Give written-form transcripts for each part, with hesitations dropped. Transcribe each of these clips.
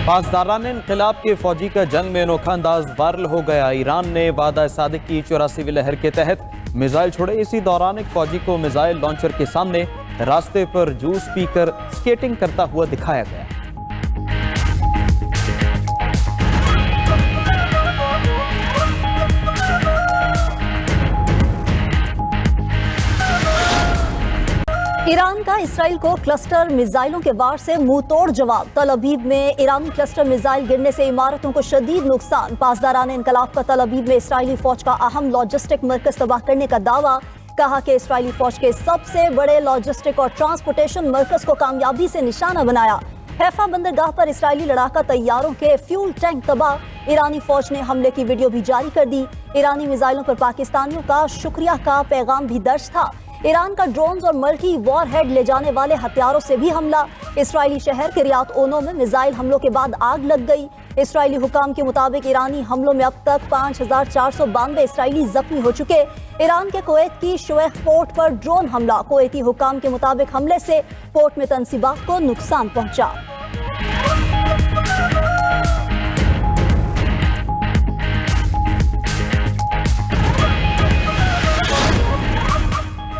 پاسداران انقلاب کے فوجی کا جنگ میں انوکھا انداز وائرل ہو گیا۔ ایران نے وعدہ صادق کی 84ویں لہر کے تحت میزائل چھوڑے۔ اسی دوران ایک فوجی کو میزائل لانچر کے سامنے راستے پر جوس پی کر سکیٹنگ کرتا ہوا دکھایا گیا۔ ایران کا اسرائیل کو کلسٹر میزائلوں کے وار سے منہ توڑ جواب۔ تل ابیب میں ایرانی کلسٹر میزائل گرنے سے عمارتوں کو شدید نقصان۔ پاسداران انقلاب کا تل ابیب میں اسرائیلی فوج کا اہم لاجسٹک مرکز تباہ کرنے کا دعویٰ۔ کہا کہ اسرائیلی فوج کے سب سے بڑے لاجسٹک اور ٹرانسپورٹیشن مرکز کو کامیابی سے نشانہ بنایا۔ حیفا بندرگاہ پر اسرائیلی لڑاکا طیاروں کے فیول ٹینک تباہ۔ ایرانی فوج نے حملے کی ویڈیو بھی جاری کر دی۔ ایرانی میزائلوں پر پاکستانیوں کا شکریہ کا پیغام بھی درج تھا۔ ایران کا ڈرونز اور ملٹی وار ہیڈ لے جانے والے ہتھیاروں سے بھی حملہ۔ اسرائیلی شہر کریات اونو میں میزائل حملوں کے بعد آگ لگ گئی۔ اسرائیلی حکام کے مطابق ایرانی حملوں میں اب تک 5492 اسرائیلی زخمی ہو چکے۔ ایران کے کویت کی شویخ پورٹ پر ڈرون حملہ۔ کویتی حکام کے مطابق حملے سے پورٹ میں تنصیبات کو نقصان پہنچا۔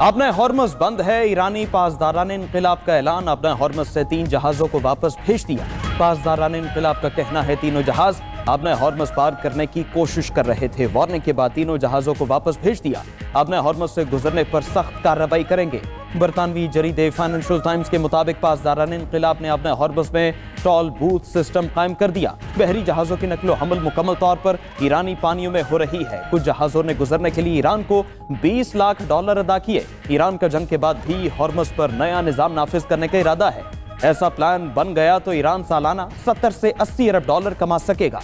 آبنہ ہارمز بند ہے۔ ایرانی پاسداران انقلاب کا اعلان۔ آبنہ ہارمز سے 3 جہازوں کو واپس بھیج دیا۔ پاسداران انقلاب کا کہنا ہے تینوں جہاز آبنہ ہارمز پار کرنے کی کوشش کر رہے تھے۔ وارننگ کے بعد تینوں جہازوں کو واپس بھیج دیا۔ آبنہ ہارمز سے گزرنے پر سخت کارروائی کریں گے۔ برطانوی جریدے فائنینشل ٹائمز کے مطابق پاسداران انقلاب نے آبنہ ہارمز میں ٹول بوتھ سسٹم قائم کر دیا۔ بحری جہازوں کی نقل و حمل مکمل طور پر ایرانی پانیوں میں ہو رہی ہے۔ کچھ جہازوں نے گزرنے کے لیے ایران کو $20 لاکھ ادا کیے۔ ایران کا جنگ کے بعد بھی ہارمز پر نیا نظام نافذ کرنے کا ارادہ ہے۔ ایسا پلان بن گیا تو ایران سالانہ $70 سے $80 ارب کما سکے گا۔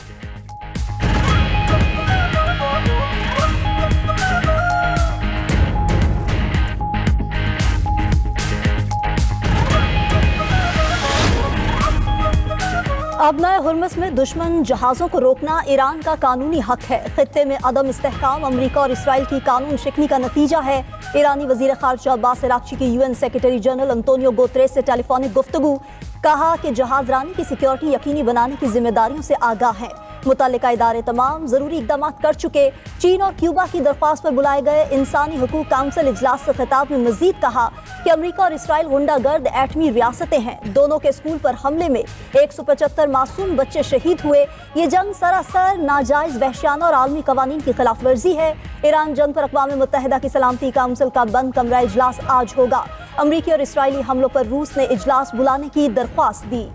آبنہ ہرمز میں دشمن جہازوں کو روکنا ایران کا قانونی حق ہے۔ خطے میں عدم استحکام امریکہ اور اسرائیل کی قانون شکنی کا نتیجہ ہے۔ ایرانی وزیر خارجہ عباس عراقچی کی UN سیکرٹری جنرل انطونیو گوتریس سے ٹیلی فونک گفتگو۔ کہا کہ جہاز رانی کی سیکیورٹی یقینی بنانے کی ذمہ داریوں سے آگاہ ہیں۔ متعلقہ ادارے تمام ضروری اقدامات کر چکے۔ چین اور کیوبا کی درخواست پر بلائے گئے انسانی حقوق کونسل اجلاس سے خطاب میں مزید کہا کہ امریکہ اور اسرائیل غنڈہ گرد ایٹمی ریاستیں ہیں۔ دونوں کے اسکول پر حملے میں 175 معصوم بچے شہید ہوئے۔ یہ جنگ سراسر ناجائز، وحشیانہ اور عالمی قوانین کی خلاف ورزی ہے۔ ایران جنگ پر اقوام متحدہ کی سلامتی کونسل کا بند کمرہ اجلاس آج ہوگا۔ امریکی اور اسرائیلی حملوں پر روس نے اجلاس بلانے کی درخواست دی۔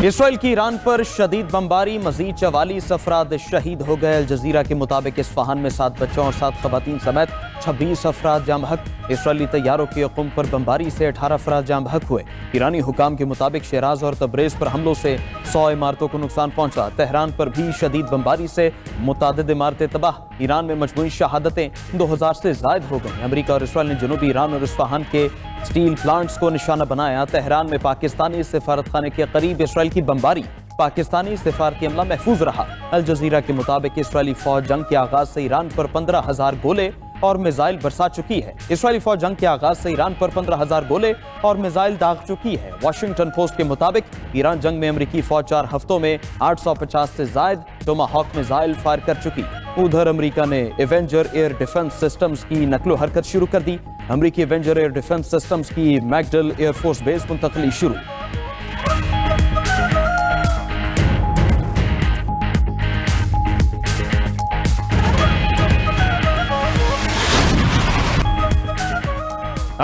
اسرائیل کی ایران پر شدید بمباری، مزید 44 افراد شہید ہو گئے۔ الجزیرہ کے مطابق اصفہان میں 7 بچوں اور 7 خواتین سمیت 26 افراد جاں بحق۔ اسرائیلی طیاروں کی قم پر بمباری سے 18 افراد جاں بحق ہوئے۔ ایرانی حکام کے مطابق شیراز اور تبریز پر حملوں سے 100 عمارتوں کو نقصان پہنچا۔ تہران پر بھی شدید بمباری سے متعدد عمارتیں تباہ۔ ایران میں مجموعی شہادتیں 2000 سے زائد ہو گئیں۔ امریکہ اور اسرائیل نے جنوبی ایران اور اصفہان کے سٹیل پلانٹس کو نشانہ بنایا۔ تہران میں پاکستانی سفارت خانے کے قریب اسرائیل کی بمباری، پاکستانی سفارتی عملہ محفوظ رہا۔ الجزیرہ کے مطابق اسرائیلی فوج جنگ کے آغاز سے ایران پر 15,000 گولے اور میزائل برسا چکی ہے۔ اسرائیلی فوج جنگ کے آغاز سے ایران پر 15,000 گولے اور میزائل داغ چکی ہے۔ واشنگٹن پوسٹ کے مطابق ایران جنگ میں امریکی فوج 4 ہفتوں میں 850 سے زائد ٹوماہاک میزائل فائر کر چکی۔ ادھر امریکہ نے ایونجر ایئر ڈیفنس سسٹمز کی نقل و حرکت شروع کر دی۔ امریکی ایونجر ایئر ڈیفنس سسٹمز کی میکڈل ایئر فورس بیس منتقلی شروع۔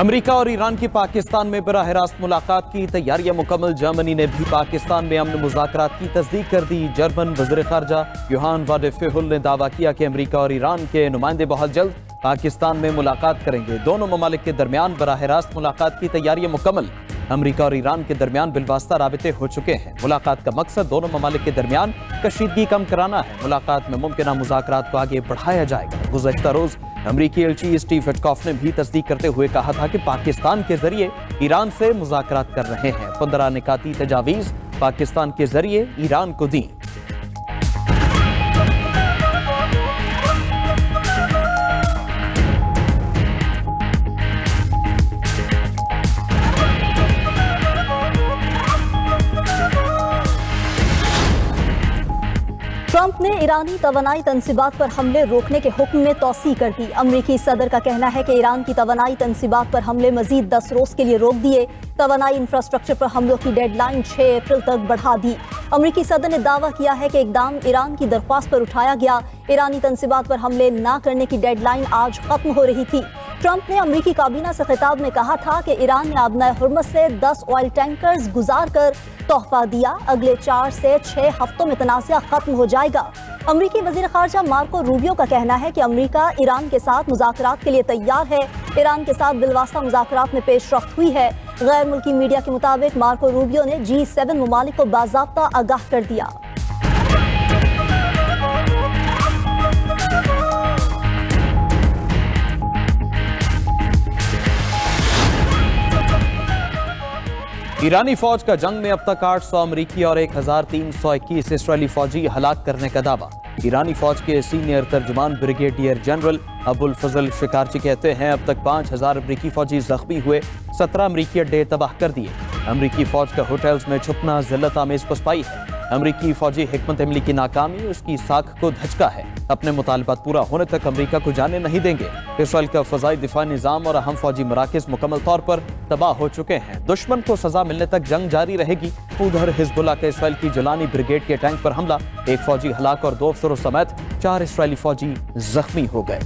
امریکہ اور ایران کی پاکستان میں براہ راست ملاقات کی تیاریاں مکمل۔ جرمنی نے بھی پاکستان میں امن مذاکرات کی تصدیق کر دی۔ جرمن وزیر خارجہ یوہان واڈے-فیہل نے دعویٰ کیا کہ امریکہ اور ایران کے نمائندے بہت جلد پاکستان میں ملاقات کریں گے۔ دونوں ممالک کے درمیان براہ راست ملاقات کی تیاریاں مکمل۔ امریکہ اور ایران کے درمیان بالواسطہ رابطے ہو چکے ہیں۔ ملاقات کا مقصد دونوں ممالک کے درمیان کشیدگی کم کرانا ہے۔ ملاقات میں ممکنہ مذاکرات کو آگے بڑھایا جائے گا۔ گزشتہ روز امریکی ایلچی اسٹیو وٹکاف نے بھی تصدیق کرتے ہوئے کہا تھا کہ پاکستان کے ذریعے ایران سے مذاکرات کر رہے ہیں۔ 15 نکاتی تجاویز پاکستان کے ذریعے ایران کو دیں۔ ईरानी तवानाई तंसीबात पर हमले रोकने के हुक्म में तौसी कर दी। अमरीकी सदर का कहना है कि ईरान की तवानाई तंसीबात पर हमले मजीद 10 रोज के लिए रोक दिए। तवानाई इंफ्रास्ट्रक्चर पर हमलों की डेडलाइन 6 अप्रैल तक बढ़ा दी। अमरीकी सदर ने दावा किया है कि इकदाम ईरान की दरख्वास्त पर उठाया गया। ईरानी तंसीबात पर हमले न करने की डेडलाइन आज खत्म हो रही थी। ट्रंप ने अमरीकी काबीना से खिताब में कहा था कि ईरान ने आबनाए हुर्मुज़ से 10 ऑयल टैंकर्स गुजार कर तोहफा दिया। अगले 4 से 6 हफ्तों में तनाज़ा खत्म हो जाएगा। अमरीकी वज़ीर ख़ारजा मार्को रूबियो का कहना है कि अमरीका ईरान के साथ मुज़ाकरात के लिए तैयार है। ईरान के साथ बिलवास्ता मुज़ाकरात में पेशरफ्त हुई है। गैर मुल्की मीडिया के मुताबिक मार्को रूबियो ने G7 ममालिक को बाज़ाब्ता आगाह कर दिया। ईरानी फौज का जंग में अब तक 800 अमरीकी और 1321 इसराइली फौजी हलाक करने का दावा। ईरानी फौज के सीनियर तर्जुमान ब्रिगेडियर जनरल अबुल फजल शिकारची कहते हैं अब तक 5000 अमरीकी फौजी जख्मी हुए, 17 अमरीकी अड्डे तबाह कर दिए। अमरीकी फौज का होटल्स में छुपना जिल्लत आमेज पसपाई है। अमरीकी फौजी हिकमत अमली की नाकामी उसकी साख को धचका है। अपने मुतालबात पूरा होने तक अमरीका को जाने नहीं देंगे। इसराइल का फजाई दिफा निज़ाम और अहम फौजी मराकज़ मुकम्मल तौर पर तबाह हो चुके हैं। दुश्मन को सजा मिलने तक जंग जारी रहेगी। उधर हिजबुल्लाह के इसराइल की जलानी ब्रिगेड के टैंक पर हमला, 1 फौजी हलाक और 2 अफसरों समेत 4 इसराइली फौजी जख्मी हो गए।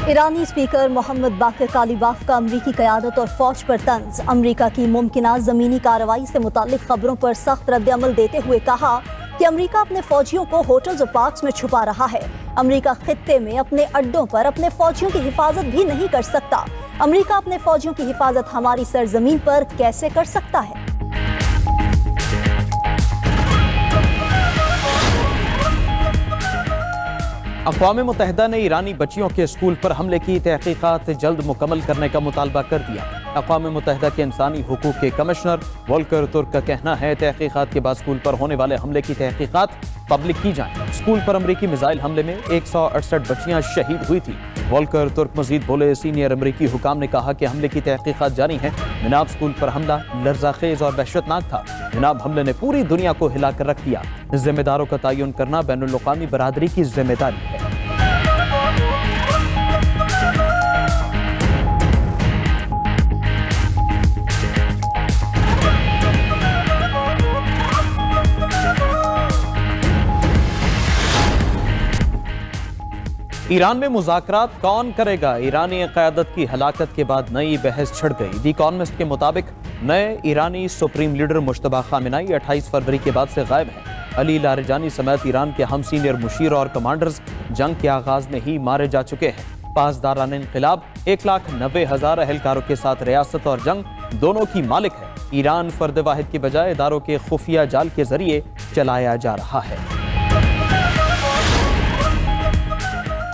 ईरानी स्पीकर मोहम्मद बाकर कालीबाफ का अमरीकी क़यादत और फौज पर तंज। अमरीका की मुमकिना ज़मीनी कार्रवाई से मुताल्लिक खबरों पर सख्त रद्द-ए-अमल देते हुए कहा कि अमरीका अपने फौजियों को होटल्स और पार्क्स में छुपा रहा है। अमरीका खित्ते में अपने अड्डों पर अपने फौजियों की हिफाजत भी नहीं कर सकता। अमरीका अपने फौजियों की हिफाजत हमारी सरजमीन पर कैसे कर सकता है? अक़वाम मुत्तहिदा ने ईरानी बच्चियों के स्कूल पर हमले की तहकीकात जल्द मुकम्मल करने का मुतालबा कर दिया। अक़वाम मुत्तहिदा के इंसानी हुकूक के कमिश्नर वोल्कर तुर्क का कहना है तहकीकात के बाद स्कूल पर होने वाले हमले की तहकीकात पब्लिक की जाए। स्कूल पर अमरीकी मिसाइल हमले में 168 बच्चियां शहीद हुई थी। वोल्कर तुर्क मजीद बोले, सीनियर अमरीकी हुकाम ने कहा कि हमले की तहकीकात जारी हैं। जनाब, स्कूल पर हमला लर्ज़ाखेज और वहशतनाक था। जनाब, हमले ने पूरी दुनिया को हिला कर रख दिया। जिम्मेदारों का तयन करना बैनुल अक़वामी बरादरी की जिम्मेदारी है। ईरान में मुज़ाकरात कौन करेगा? ईरानी क़यादत की हलाकत के बाद नई बहस छिड़ गई। दी इकॉनमिस्ट के मुताबिक नए ईरानी सुप्रीम लीडर मुश्तबा खामेनाई 28 फरवरी के बाद से गायब हैं। अली लारिजानी समेत ईरान के हम सीनियर मुशीर और कमांडर्स जंग के आगाज में ही मारे जा चुके हैं। पासदारान इनक़िलाब 1,90,000 अहलकारों के साथ रियासत और जंग दोनों की मालिक है। ईरान फर्द वाहिद की बजाय इदारों के खुफिया जाल के जरिए चलाया जा रहा है।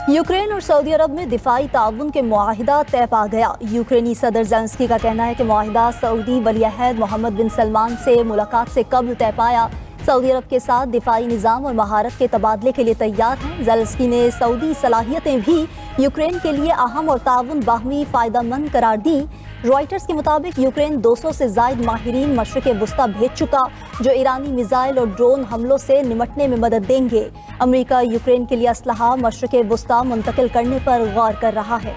यूक्रेन और सऊदी अरब में दिफाई ताउन के मुआहिदा तय पा गया। यूक्रेनी सदर ज़ेलेंस्की का कहना है कि मुआहिदा सऊदी वलीअहद मोहम्मद बिन सलमान से मुलाकात से कब्ल तय पाया। सऊदी अरब के साथ दिफाई निज़ाम और महारत के तबादले के लिए तैयार हैं। ज़ेलेंस्की ने सऊदी सलाहियतें भी यूक्रेन के लिए अहम और ताउन बाहमी फ़ायदेमंद करार दी। रॉयटर्स के मुताबिक यूक्रेन 200 से ज़ायद माहिरीन मशरिक़ वुस्ता भेज चुका, जो ईरानी मिसाइल और ड्रोन हमलों से निमटने में मदद देंगे। अमेरिका यूक्रेन के लिए असलहा मशरिक़ वुस्ता मुंतकिल करने पर गौर कर रहा है।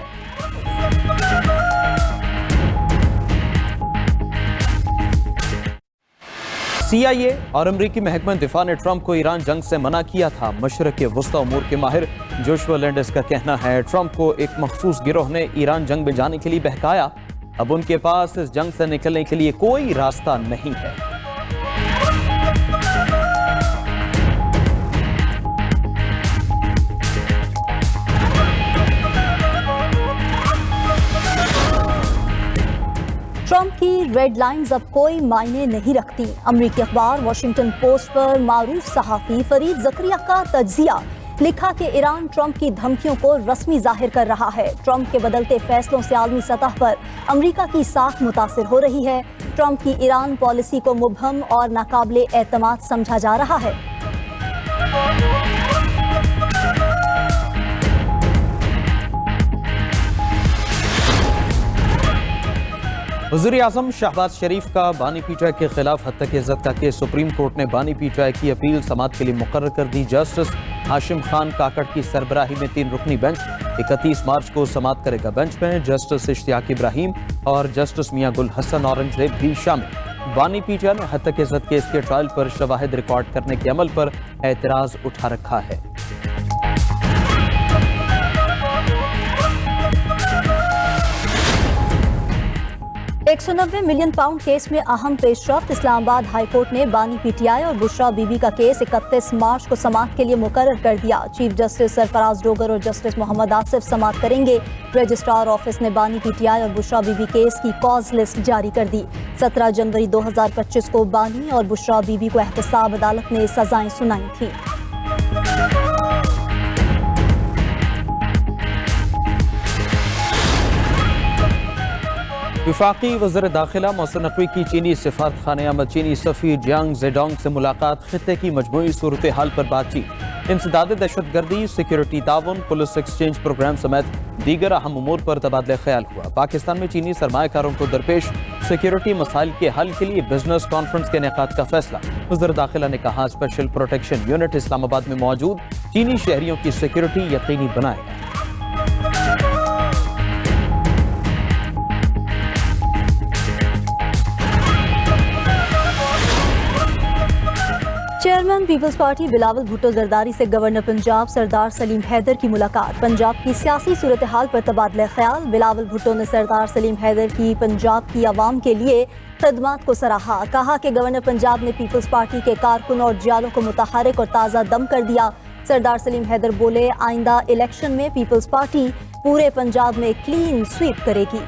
CIA और अमरीकी महकमा दिफा ने ट्रंप को ईरान जंग से मना किया था। मशरिक़ वुस्ता उमूर के माहिर जोशुआ लैंडस का कहना है ट्रंप को एक मखसूस गिरोह ने ईरान जंग में जाने के लिए बहकाया। अब उनके पास इस जंग से निकलने के लिए कोई रास्ता नहीं है। ट्रंप की रेड लाइंस अब कोई मायने नहीं रखती। अमरीकी अखबार वाशिंगटन पोस्ट पर मारूफ सहाफ़ी फरीद ज़करिया का तज्जिया लिखा कि ईरान ट्रंप की धमकियों को रस्मी जाहिर कर रहा है। ट्रंप के बदलते फैसलों से आलमी सतह पर अमरीका की साख मुतासिर हो रही है। ट्रंप की ईरान पॉलिसी को मुबहम और नाकाबिले एतमाद समझा जा रहा है। वज़ीर आज़म शहबाज शरीफ का बानी पीटीआई के खिलाफ हद तक इज्जत का केस सुप्रीम कोर्ट ने बानी पीटीआई की अपील समाअत के लिए मुकर्रर कर दी। जस्टिस हाशिम खान काकड़ की सरबराही में 3 रुकनी बेंच 31 मार्च को समाअत करेगा। बेंच में जस्टिस इश्तियाक इब्राहिम और जस्टिस मियां गुल हसन औरंगजेब भी शामिल। बानी पीटीआई ने हद तक इज्जत केस के ट्रायल पर शवाहिद रिकॉर्ड करने के अमल पर एतराज उठा रखा है। 190 मिलियन पाउंड केस में अहम पेशरफ्त। इस्लामाबाद हाई कोर्ट ने बानी पीटीआई और बुशरा बीबी का केस 31 मार्च को समाअत के लिए मुकर्रर कर दिया। चीफ जस्टिस सरफराज डोगर और जस्टिस मोहम्मद आसिफ समाअत करेंगे। रजिस्ट्रार ऑफिस ने बानी पीटीआई और बुशरा बीबी केस की कॉज लिस्ट जारी कर दी। 17 जनवरी 2025 को बानी और बुशरा बीबी को एहतसाब अदालत ने सजाएं सुनाई थी। वफाकी वज़ीर दाखिला मोहसिन नकवी की चीनी सिफारतखाने अमद चीनी सफ़ीर जियांग जेडोंग से मुलाकात, खित्ते की मजमूई सूरत हाल पर बातचीत, इंसदाद दहशतगर्दी, सिक्योरिटी ताउन, पुलिस एक्सचेंज प्रोग्राम समेत दीगर अहम उमूर पर तबादला ख्याल हुआ। पाकिस्तान में चीनी सरमायाकारों को दरपेश सिक्योरिटी मसाइल के हल के लिए बिजनेस कॉन्फ्रेंस के इनेकाद का फैसला। वज़ीर दाखिला ने कहा, स्पेशल प्रोटेक्शन यूनिट इस्लामाबाद में मौजूद चीनी शहरियों की सिक्योरिटी यकीनी बनाएगा। Chairman Peoples Party Bilawal Bhutto Zardari से गवर्नर पंजाब सरदार सलीम हैदर की मुलाकात। पंजाब की सियासी सूरत हाल पर तबादला ख्याल। बिलावल भुट्टो ने सरदार सलीम हैदर की पंजाब की आवाम के लिए खदमात को सराहा। कहा कि गवर्नर पंजाब ने पीपल्स पार्टी के कारकुन और जियालों को मुतहरिक और ताज़ा दम कर दिया। सरदार सलीम हैदर बोले, आइंदा इलेक्शन में पीपल्स पार्टी पूरे पंजाब में क्लीन स्वीप करेगी।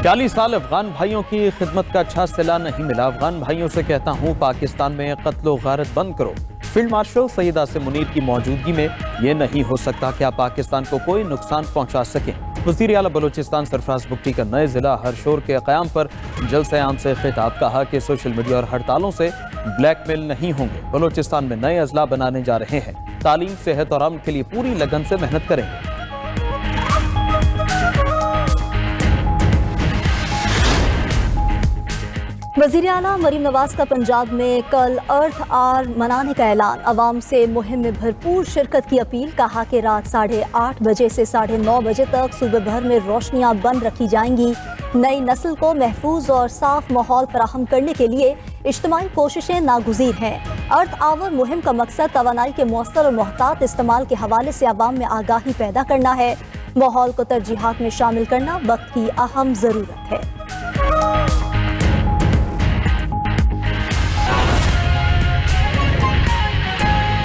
चालीस साल अफगान भाइयों की खिदमत का अच्छा सिला नहीं मिला। अफगान भाइयों से कहता हूँ, पाकिस्तान में कत्लो गारत बंद करो। फील्ड मार्शल सैयद आसिम मुनीर की मौजूदगी में ये नहीं हो सकता कि आप पाकिस्तान को कोई नुकसान पहुँचा सकें। वज़ीर आला बलोचिस्तान सरफराज बुगटी का नए जिला हरशोर के क़याम पर जलसे आम से खिताब। कहा कि सोशल मीडिया और हड़तालों से ब्लैकमेल नहीं होंगे। बलोचिस्तान में नए अजला बनाने जा रहे हैं। तालीम, सेहत और अमन के लिए पूरी लगन से मेहनत करेंगे। वज़ीर आला मरीम नवाज का पंजाब में कल अर्थ आवर मनाने का ऐलान। अवाम से मुहिम में भरपूर शिरकत की अपील। कहा कि रात 8:30 बजे से 9:30 बजे तक सूबे भर में रोशनियां बंद रखी जाएंगी। नई नस्ल को महफूज और साफ माहौल फराहम करने के लिए इज्तिमाई कोशिशें नागुज़ीर हैं। अर्थ आवर मुहिम का मकसद तवानाई के मौसर और मोहतात इस्तेमाल के हवाले से अवाम में आगाही पैदा करना है। माहौल को तरजीहात में शामिल करना वक्त की अहम ज़रूरत है।